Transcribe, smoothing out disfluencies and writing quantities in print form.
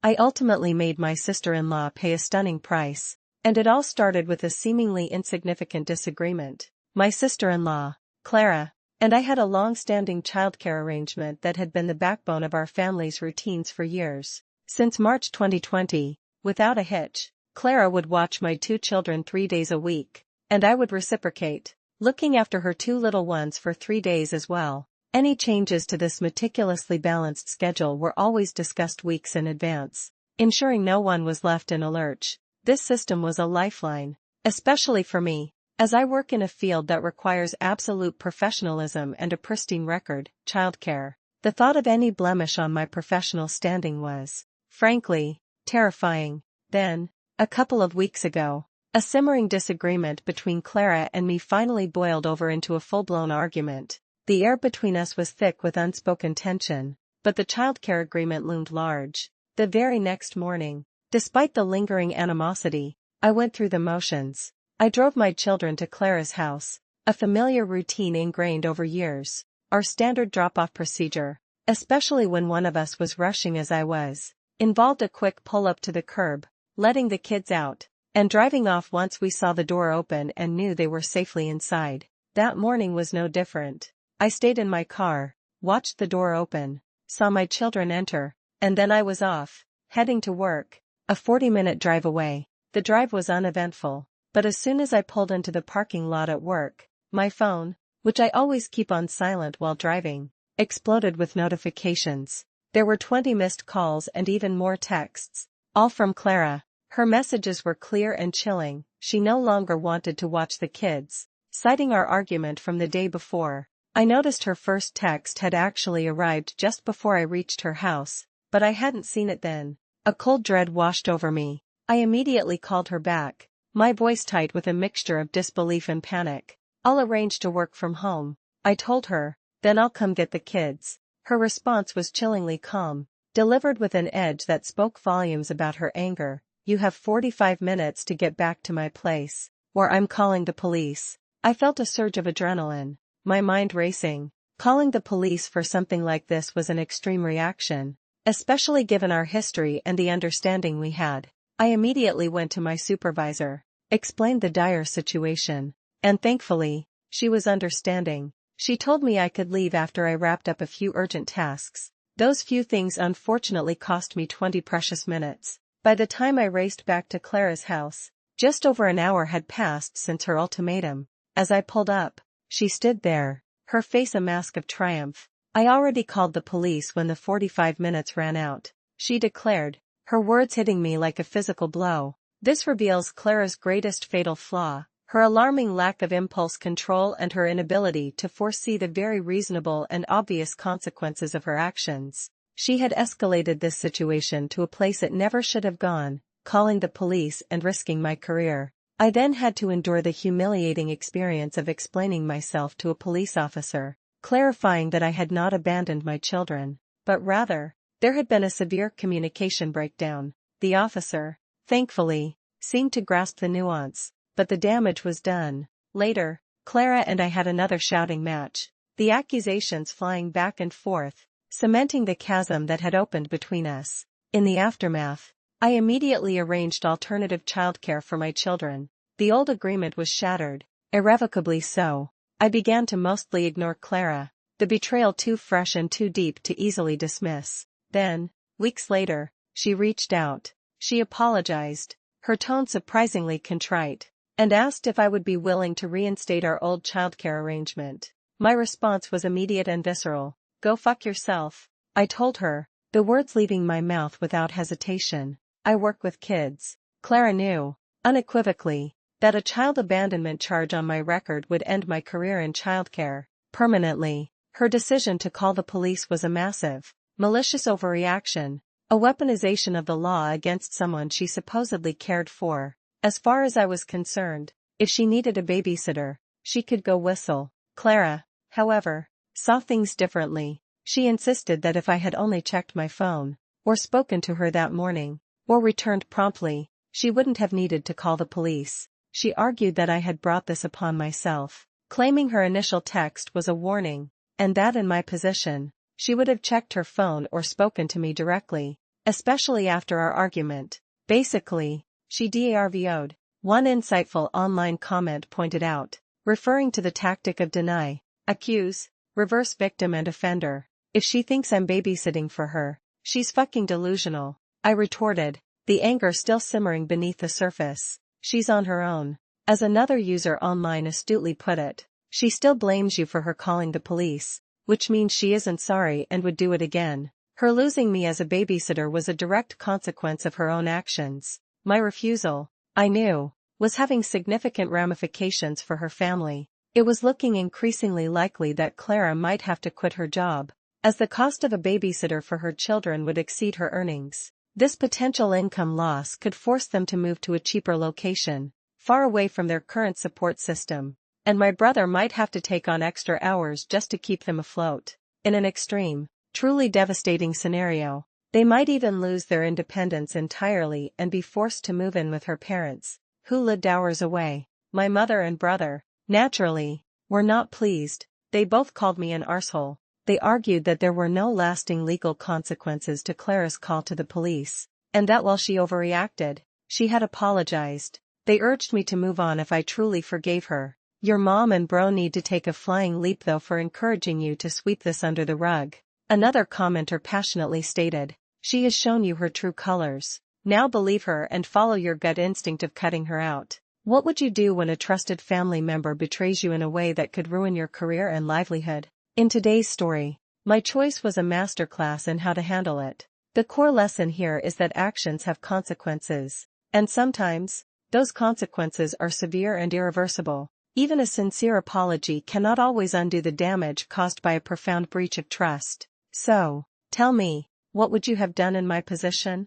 I ultimately made my sister-in-law pay a stunning price, and it all started with a seemingly insignificant disagreement. My sister-in-law, Clara, and I had a long-standing childcare arrangement that had been the backbone of our family's routines for years. Since March 2020, without a hitch, Clara would watch my 2 children 3 days a week, and I would reciprocate, looking after her 2 little ones for 3 days as well. Any changes to this meticulously balanced schedule were always discussed weeks in advance, ensuring no one was left in a lurch. This system was a lifeline, especially for me, as I work in a field that requires absolute professionalism and a pristine record, childcare. The thought of any blemish on my professional standing was, frankly, terrifying. Then, a couple of weeks ago, a simmering disagreement between Clara and me finally boiled over into a full-blown argument. The air between us was thick with unspoken tension, but the childcare agreement loomed large. The very next morning, despite the lingering animosity, I went through the motions. I drove my children to Clara's house, a familiar routine ingrained over years, our standard drop-off procedure, especially when one of us was rushing as I was, involved a quick pull-up to the curb, letting the kids out, and driving off once we saw the door open and knew they were safely inside. That morning was no different. I stayed in my car, watched the door open, saw my children enter, and then I was off, heading to work, a 40-minute drive away. The drive was uneventful, but as soon as I pulled into the parking lot at work, my phone, which I always keep on silent while driving, exploded with notifications. There were 20 missed calls and even more texts, all from Clara. Her messages were clear and chilling. She no longer wanted to watch the kids, citing our argument from the day before. I noticed her first text had actually arrived just before I reached her house, but I hadn't seen it then. A cold dread washed over me. I immediately called her back, my voice tight with a mixture of disbelief and panic. "I'll arrange to work from home," I told her, "then I'll come get the kids." Her response was chillingly calm, delivered with an edge that spoke volumes about her anger. "You have 45 minutes to get back to my place, or I'm calling the police." I felt a surge of adrenaline, my mind racing. Calling the police for something like this was an extreme reaction, especially given our history and the understanding we had. I immediately went to my supervisor, explained the dire situation, and thankfully, she was understanding. She told me I could leave after I wrapped up a few urgent tasks. Those few things unfortunately cost me 20 precious minutes. By the time I raced back to Clara's house, just over an hour had passed since her ultimatum. As I pulled up, she stood there, her face a mask of triumph. "I already called the police when the 45 minutes ran out," she declared, her words hitting me like a physical blow. This reveals Clara's greatest fatal flaw, her alarming lack of impulse control and her inability to foresee the very reasonable and obvious consequences of her actions. She had escalated this situation to a place it never should have gone, calling the police and risking my career. I then had to endure the humiliating experience of explaining myself to a police officer, clarifying that I had not abandoned my children, but rather, there had been a severe communication breakdown. The officer, thankfully, seemed to grasp the nuance, but the damage was done. Later, Clara and I had another shouting match, the accusations flying back and forth, cementing the chasm that had opened between us. In the aftermath, I immediately arranged alternative childcare for my children. The old agreement was shattered, irrevocably so. I began to mostly ignore Clara, the betrayal too fresh and too deep to easily dismiss. Then, weeks later, she reached out. She apologized, her tone surprisingly contrite, and asked if I would be willing to reinstate our old childcare arrangement. My response was immediate and visceral. "Go fuck yourself," I told her, the words leaving my mouth without hesitation. I work with kids. Clara knew, unequivocally, that a child abandonment charge on my record would end my career in childcare permanently. Her decision to call the police was a massive, malicious overreaction, a weaponization of the law against someone she supposedly cared for. As far as I was concerned, if she needed a babysitter, she could go whistle. Clara, however, saw things differently. She insisted that if I had only checked my phone, or spoken to her that morning, or returned promptly, she wouldn't have needed to call the police. She argued that I had brought this upon myself, claiming her initial text was a warning, and that in my position, she would have checked her phone or spoken to me directly. especially after our argument. Basically, she DARVO'd. One insightful online comment pointed out, referring to the tactic of deny, accuse, reverse victim and offender. If she thinks I'm babysitting for her, she's fucking delusional. I retorted, the anger still simmering beneath the surface. She's on her own. As another user online astutely put it, she still blames you for her calling the police, which means she isn't sorry and would do it again. Her losing me as a babysitter was a direct consequence of her own actions. My refusal, I knew, was having significant ramifications for her family. It was looking increasingly likely that Clara might have to quit her job, as the cost of a babysitter for her children would exceed her earnings. This potential income loss could force them to move to a cheaper location, far away from their current support system, and my brother might have to take on extra hours just to keep them afloat. In an extreme, truly devastating scenario, they might even lose their independence entirely and be forced to move in with her parents, who lived hours away. My mother and brother, naturally, were not pleased. They both called me an arsehole. They argued that there were no lasting legal consequences to Clara's call to the police, and that while she overreacted, she had apologized. They urged me to move on if I truly forgave her. Your mom and bro need to take a flying leap though for encouraging you to sweep this under the rug. Another commenter passionately stated, she has shown you her true colors. Now believe her and follow your gut instinct of cutting her out. What would you do when a trusted family member betrays you in a way that could ruin your career and livelihood? In today's story, my choice was a masterclass in how to handle it. The core lesson here is that actions have consequences, and sometimes, those consequences are severe and irreversible. Even a sincere apology cannot always undo the damage caused by a profound breach of trust. So, tell me, what would you have done in my position?